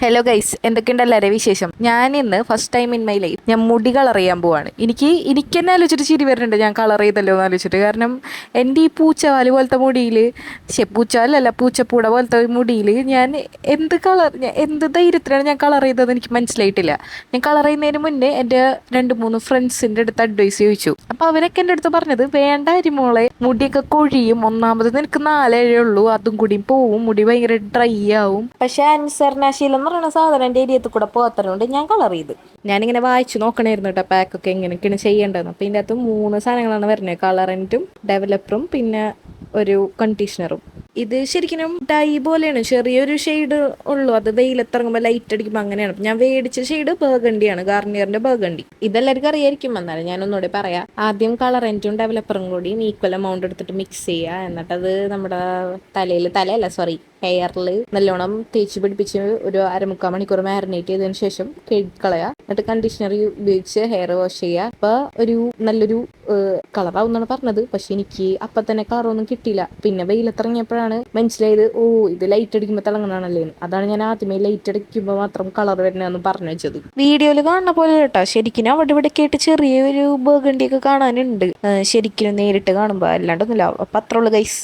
Hello guys, എന്തൊക്കെയുണ്ട് എല്ലാവരും വിശേഷം? ഞാൻ ഇന്ന് first time in my life ഞാൻ മുടി കളർ ചെയ്യാൻ പോവാണ്. എനിക്ക് തന്നെ ആലോചിച്ചിട്ട് ചിരി വരുന്നുണ്ട് ഞാൻ കളർ ചെയ്തല്ലോ എന്ന് ആലോചിച്ചിട്ട്. കാരണം എൻ്റെ ഈ പൂച്ചവാല് പോലത്തെ മുടിയിൽ, പൂച്ചവാലല്ല പൂച്ചപ്പൂട പോലത്തെ മുടിയിൽ ഞാൻ എന്ത് ധൈര്യത്തിലാണ് ഞാൻ കളർ ചെയ്തതെന്ന് എനിക്ക് മനസ്സിലായിട്ടില്ല. ഞാൻ കളർ ചെയ്യുന്നതിന് മുന്നേ എൻ്റെ 2-3 ഫ്രണ്ട്സിൻ്റെ അടുത്ത് അഡ്വൈസ് ചോദിച്ചു. അപ്പോൾ അവരൊക്കെ എൻ്റെ അടുത്ത് പറഞ്ഞത്, വേണ്ട അരിമോളെ, മുടിയൊക്കെ കൊഴിയും, ഒന്നാമത് നിനക്ക് 4 ഉള്ളൂ, അതും കൂടി പോവും, മുടി ഭയങ്കര ഡ്രൈ ആവും. പക്ഷെ അനുസരണശീലം എന്ന് പറയുന്ന സാധനം എൻ്റെ ഏരിയത്തിൽ കൂടെ പോകാത്തതുകൊണ്ട് ഞാൻ കളർ ചെയ്ത്. ഞാനിങ്ങനെ വായിച്ചു നോക്കണമായിരുന്നു കേട്ടോ, പാക്കൊക്കെ എങ്ങനെയൊക്കെയാണ് ചെയ്യേണ്ടതെന്ന്. അപ്പോൾ ഇതിൻ്റെ അകത്ത് 3 സാധനങ്ങളാണ് വരുന്നത്: കളറൻറ്റും, ഡെവലപ്പറും, പിന്നെ ഒരു കണ്ടീഷണറും. ഇത് ശരിക്കും ഡൈ പോലെയാണ്, ചെറിയൊരു ഷെയ്ഡ് ഉള്ളൂ. അത് വെയിലത്തിറങ്ങുമ്പോൾ ലൈറ്റ് അടിക്കുമ്പോൾ അങ്ങനെയാണ്. ഞാൻ മേടിച്ച ഷെയ്ഡ് ബർഗണ്ടിയാണ്, ഗാർണിയറിന്റെ ബർഗണ്ടി. ഇതെല്ലാവർക്കും അറിയായിരിക്കും, എന്നാലും ഞാൻ ഒന്നുകൂടെ പറയാം. ആദ്യം കളറൻറ്റും ഡെവലപ്പറും കൂടി ഈക്വൽ എമൗണ്ട് എടുത്തിട്ട് മിക്സ് ചെയ്യുക. എന്നിട്ടത് നമ്മുടെ തലയല്ല സോറി, ഹെയറിൽ നല്ലോണം തേച്ച് പിടിപ്പിച്ച് ഒരു 1/4 മണിക്കൂർ മാരിനേറ്റ് ചെയ്തതിന് ശേഷം കഴുകിക്കളയുക. എന്നിട്ട് കണ്ടീഷണർ ഉപയോഗിച്ച് ഹെയർ വാഷ് ചെയ്യുക. അപ്പോൾ നല്ലൊരു കളറാവും എന്നാണ് പറഞ്ഞത്. പക്ഷെ എനിക്ക് അപ്പം തന്നെ കളറൊന്നും കിട്ടിയില്ല. പിന്നെ വെയിലത്തിറങ്ങിയപ്പോഴാണ് മനസ്സിലായത്, ഇത് ലൈറ്റ് അടിക്കുമ്പോൾ തിളങ്ങണാണല്ലേ. അതാണ് ഞാൻ ആദ്യമേ ലൈറ്റ് അടിക്കുമ്പോൾ മാത്രം കളർ വരുന്നതെന്ന് പറഞ്ഞു വെച്ചത്. വീഡിയോയിൽ കാണുന്ന പോലെ കേട്ടോ, ശരിക്കും അവിടെ ഇവിടെ കേട്ട് ചെറിയൊരു ബർഗണ്ടിയൊക്കെ കാണാനുണ്ട് ശരിക്കും നേരിട്ട് കാണുമ്പോൾ, അല്ലാണ്ടൊന്നുമില്ല. അപ്പം അത്രയുള്ളൂ ഗൈസ്.